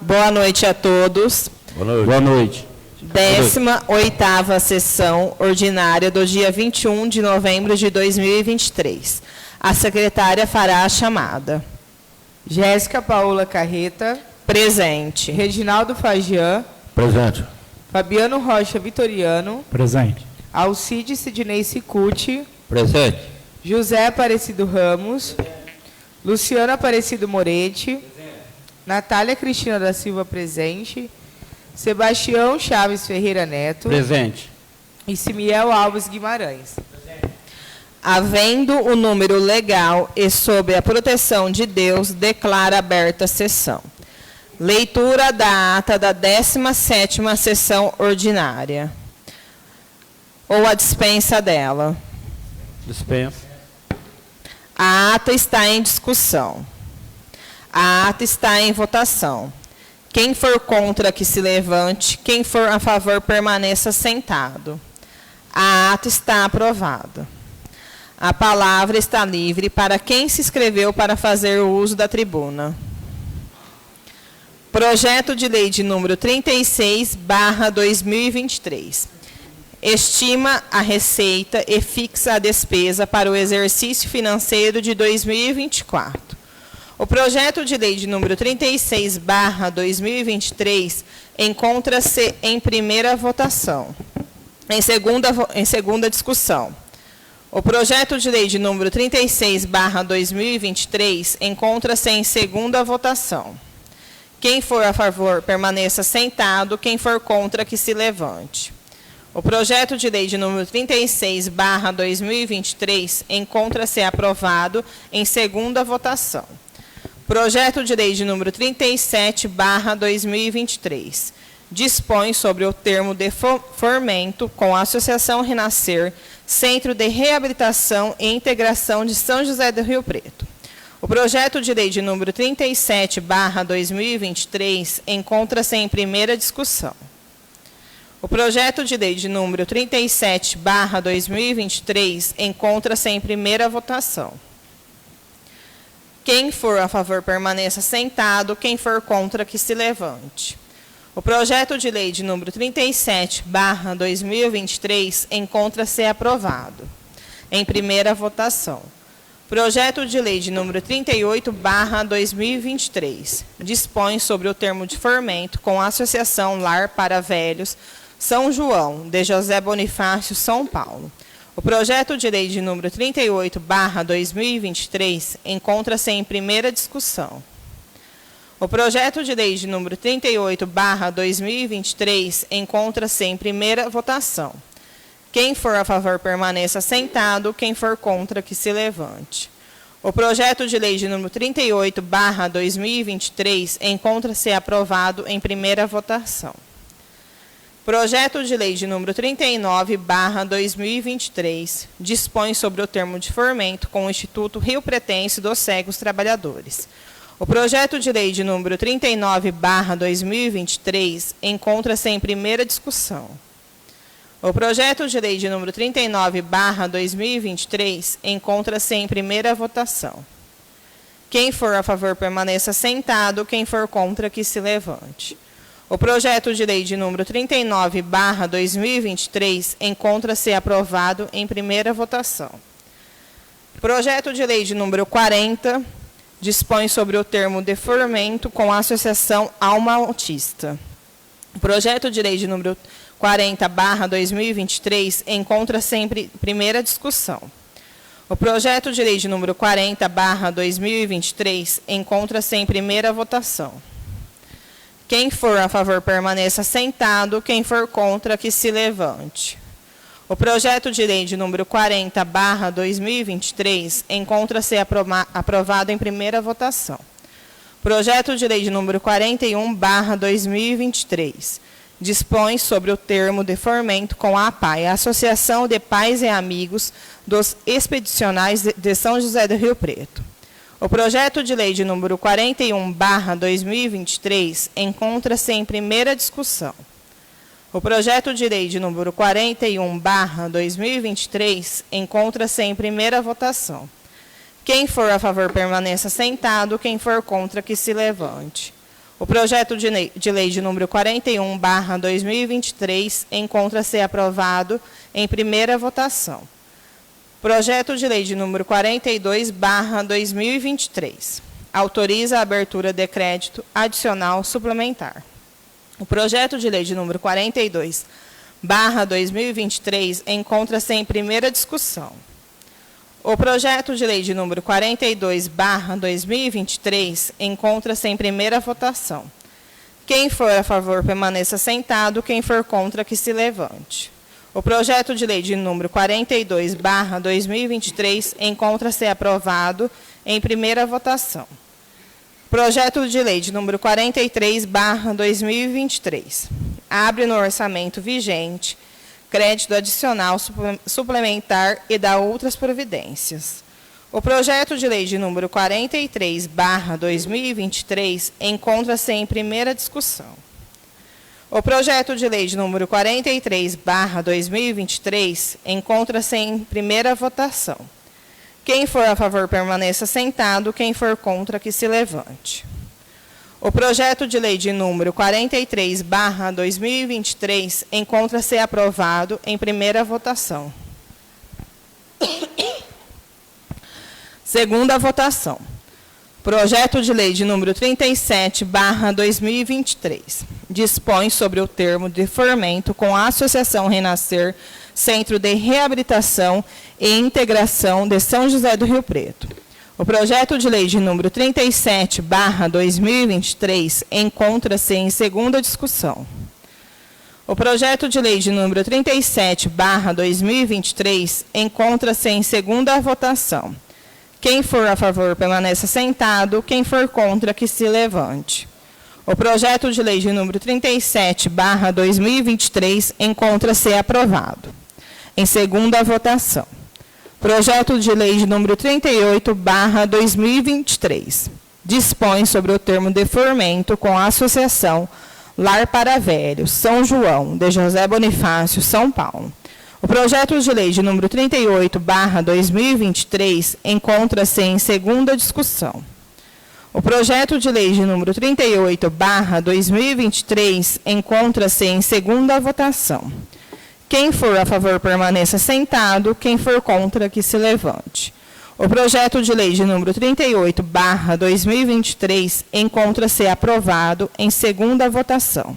Boa noite a todos. Boa noite. 18ª sessão ordinária do dia 21 de novembro de 2023. A secretária fará a chamada. Jéssica Paola Carreta. Presente. Reginaldo Fagian. Presente. Fabiano Rocha Vitoriano. Presente. Alcide Sidnei Cicuti. Presente. José Aparecido Ramos. Luciano Aparecido Moretti. Natália Cristina da Silva, presente. Sebastião Chaves Ferreira Neto. Presente. E Simiel Alves Guimarães. Havendo o número legal e sob a proteção de Deus, declara aberta a sessão. Leitura da ata da 17ª sessão ordinária. Ou a dispensa dela. Dispensa. A ata está em discussão. A ata está em votação. Quem for contra, que se levante. Quem for a favor, permaneça sentado. A ata está aprovada. A palavra está livre para quem se inscreveu para fazer o uso da tribuna. Projeto de lei de número 36/2023. Estima a receita e fixa a despesa para o exercício financeiro de 2024. O projeto de lei de número 36/2023 encontra-se em primeira votação. Em segunda discussão. O projeto de lei de número 36/2023 encontra-se em segunda votação. Quem for a favor, permaneça sentado. Quem for contra, que se levante. O projeto de lei de número 36/2023 encontra-se aprovado em segunda votação. Projeto de lei de número 37/2023 dispõe sobre o termo de fomento com a Associação Renascer, Centro de Reabilitação e Integração de São José do Rio Preto. O projeto de lei de número 37/2023 encontra-se em primeira discussão. O projeto de lei de número 37/2023 encontra-se em primeira votação. Quem for a favor, permaneça sentado. Quem for contra, que se levante. O projeto de lei de número 37/2023 encontra-se aprovado em primeira votação. Projeto de lei de número 38/2023 dispõe sobre o termo de fomento com a Associação Lar para Velhos São João, de José Bonifácio, São Paulo. O projeto de lei de número 38/2023 encontra-se em primeira discussão. O projeto de lei de número 38/2023 encontra-se em primeira votação. Quem for a favor, permaneça sentado. Quem for contra, que se levante. O projeto de lei de número 38/2023 encontra-se aprovado em primeira votação. Projeto de lei de número 39/2023 dispõe sobre o termo de fomento com o Instituto Rio Pretense dos Cegos Trabalhadores. O projeto de lei de número 39/2023 encontra-se em primeira discussão. O projeto de lei de número 39/2023 encontra-se em primeira votação. Quem for a favor, permaneça sentado. Quem for contra, que se levante. O projeto de lei de número 39/2023 encontra-se aprovado em primeira votação. Projeto de lei de número 40 dispõe sobre o termo de fomento com a Associação Alma Autista. O projeto de lei de número 40/2023 encontra-se em primeira discussão. O projeto de lei de número 40/2023 encontra-se em primeira votação. Quem for a favor, permaneça sentado. Quem for contra, que se levante. O projeto de lei de número 40/2023 encontra-se aprovado em primeira votação. Projeto de lei de número 41/2023 dispõe sobre o termo de fomento com a APAI, a Associação de Pais e Amigos dos Expedicionais de São José do Rio Preto. O projeto de lei de número 41/2023 encontra-se em primeira discussão. O projeto de lei de número 41/2023 encontra-se em primeira votação. Quem for a favor, permaneça sentado. Quem for contra, que se levante. O projeto de lei de número 41/2023 encontra-se aprovado em primeira votação. Projeto de lei de número 42/2023 autoriza a abertura de crédito adicional suplementar. O projeto de lei de número 42/2023 encontra-se em primeira discussão. O projeto de lei de número 42/2023 encontra-se em primeira votação. Quem for a favor, permaneça sentado. Quem for contra, que se levante. O projeto de lei de número 42/2023 encontra-se aprovado em primeira votação. Projeto de lei de número 43/2023 abre no orçamento vigente crédito adicional suplementar e dá outras providências. O projeto de lei de número 43/2023 encontra-se em primeira discussão. O projeto de lei de número 43/2023 encontra-se em primeira votação. Quem for a favor, permaneça sentado. Quem for contra, que se levante. O projeto de lei de número 43/2023 encontra-se aprovado em primeira votação. Segunda votação. Projeto de lei de número 37/2023 dispõe sobre o termo de formento com a Associação Renascer, Centro de Reabilitação e Integração de São José do Rio Preto. O projeto de lei de número 37/2023 encontra-se em segunda discussão. O projeto de lei de número 37/2023 encontra-se em segunda votação. Quem for a favor, permaneça sentado. Quem for contra, que se levante. O projeto de lei de número 37/2023 encontra-se aprovado. Em segunda votação. Projeto de lei de número 38/2023 dispõe sobre o termo de formento com a Associação Lar para Velhos, São João, de José Bonifácio, São Paulo. O projeto de lei de número 38/2023 encontra-se em segunda discussão. O projeto de lei de número 38/2023 encontra-se em segunda votação. Quem for a favor, permaneça sentado. Quem for contra, que se levante. O projeto de lei de número 38/2023 encontra-se aprovado em segunda votação.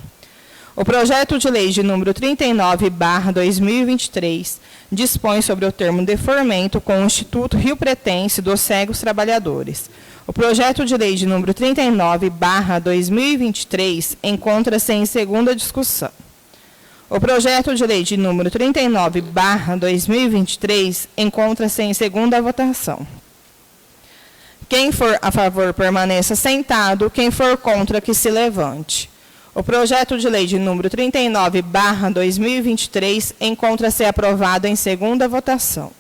O projeto de lei de número 39/2023 dispõe sobre o termo de formento com o Instituto Rio Pretense dos Cegos Trabalhadores. O projeto de lei de número 39/2023 encontra-se em segunda discussão. O projeto de lei de número 39/2023 encontra-se em segunda votação. Quem for a favor, permaneça sentado. Quem for contra, que se levante. O projeto de lei de número 39/2023 encontra-se aprovado em segunda votação.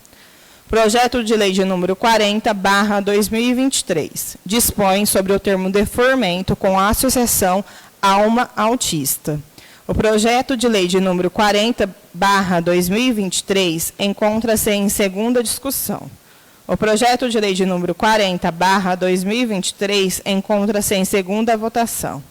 Projeto de lei de número 40/2023 dispõe sobre o termo de formento com a Associação Alma Autista. O projeto de lei de número 40/2023 encontra-se em segunda discussão. O projeto de lei de número 40/2023 encontra-se em segunda votação.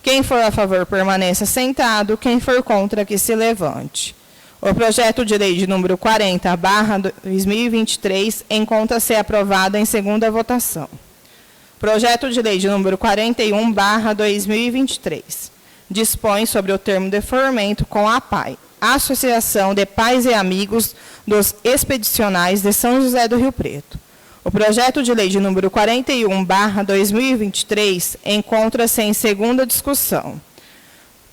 Quem for a favor, permaneça sentado. Quem for contra, que se levante. O projeto de lei de número 40/2023 encontra-se aprovado em segunda votação. Projeto de lei de número 41/2023 dispõe sobre o termo de formento com a APAI, Associação de Pais e Amigos dos Expedicionais de São José do Rio Preto. O projeto de lei de número 41/2023 encontra-se em segunda discussão.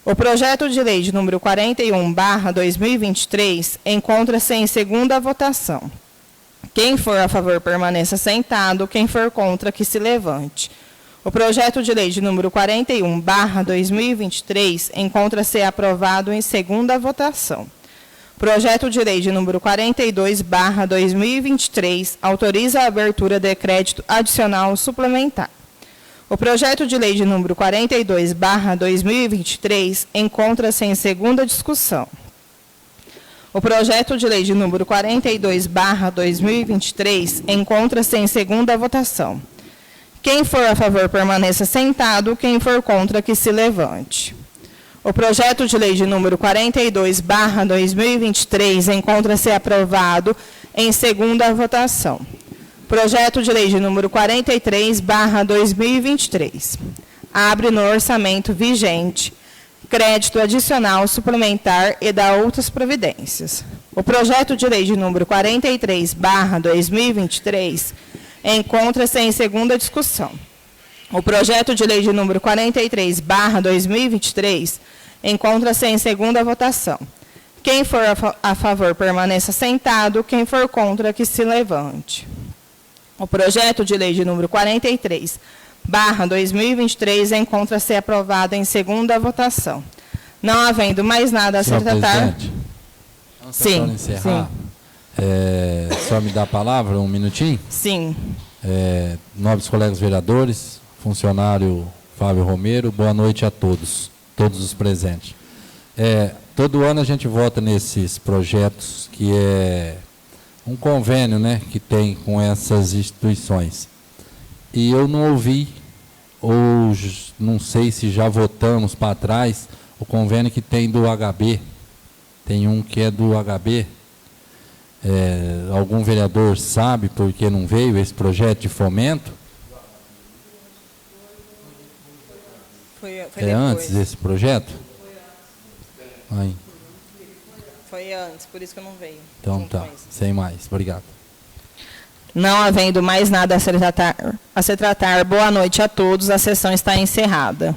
O projeto de lei de número 41/2023 encontra-se em segunda votação. Quem for a favor, permaneça sentado. Quem for contra, que se levante. O projeto de lei de número 41/2023 encontra-se aprovado em segunda votação. Projeto de lei de número 42/2023 autoriza a abertura de crédito adicional suplementar. O projeto de lei de número 42/2023 encontra-se em segunda discussão. O projeto de lei de número 42/2023 encontra-se em segunda votação. Quem for a favor, permaneça sentado. Quem for contra, que se levante. O projeto de lei de número 42/2023 encontra-se aprovado em segunda votação. Projeto de lei de número 43/2023. Abre no orçamento vigente crédito adicional suplementar e dá outras providências. O projeto de lei de número 43/2023 encontra-se em segunda discussão. O projeto de lei de número 43/2023 encontra-se em segunda votação. Quem for a favor, permaneça sentado. Quem for contra, que se levante. O projeto de lei de número 43/2023 encontra-se aprovado em segunda votação. Não havendo mais nada a ser tratado. Sim. Encerrar, só me dá a palavra, um minutinho? Sim. Nobres colegas vereadores, funcionário Fábio Romero, boa noite a todos os presentes. Todo ano a gente vota nesses projetos que é um convênio, né, que tem com essas instituições. E eu não ouvi, ou não sei se já votamos para trás, o convênio que tem do HB. Tem um que é do HB. Algum vereador sabe por que não veio esse projeto de fomento? Foi antes desse projeto? Aí. Foi antes, por isso que eu não veio. Então tá, sem mais. Obrigado. Não havendo mais nada a se tratar, boa noite a todos. A sessão está encerrada.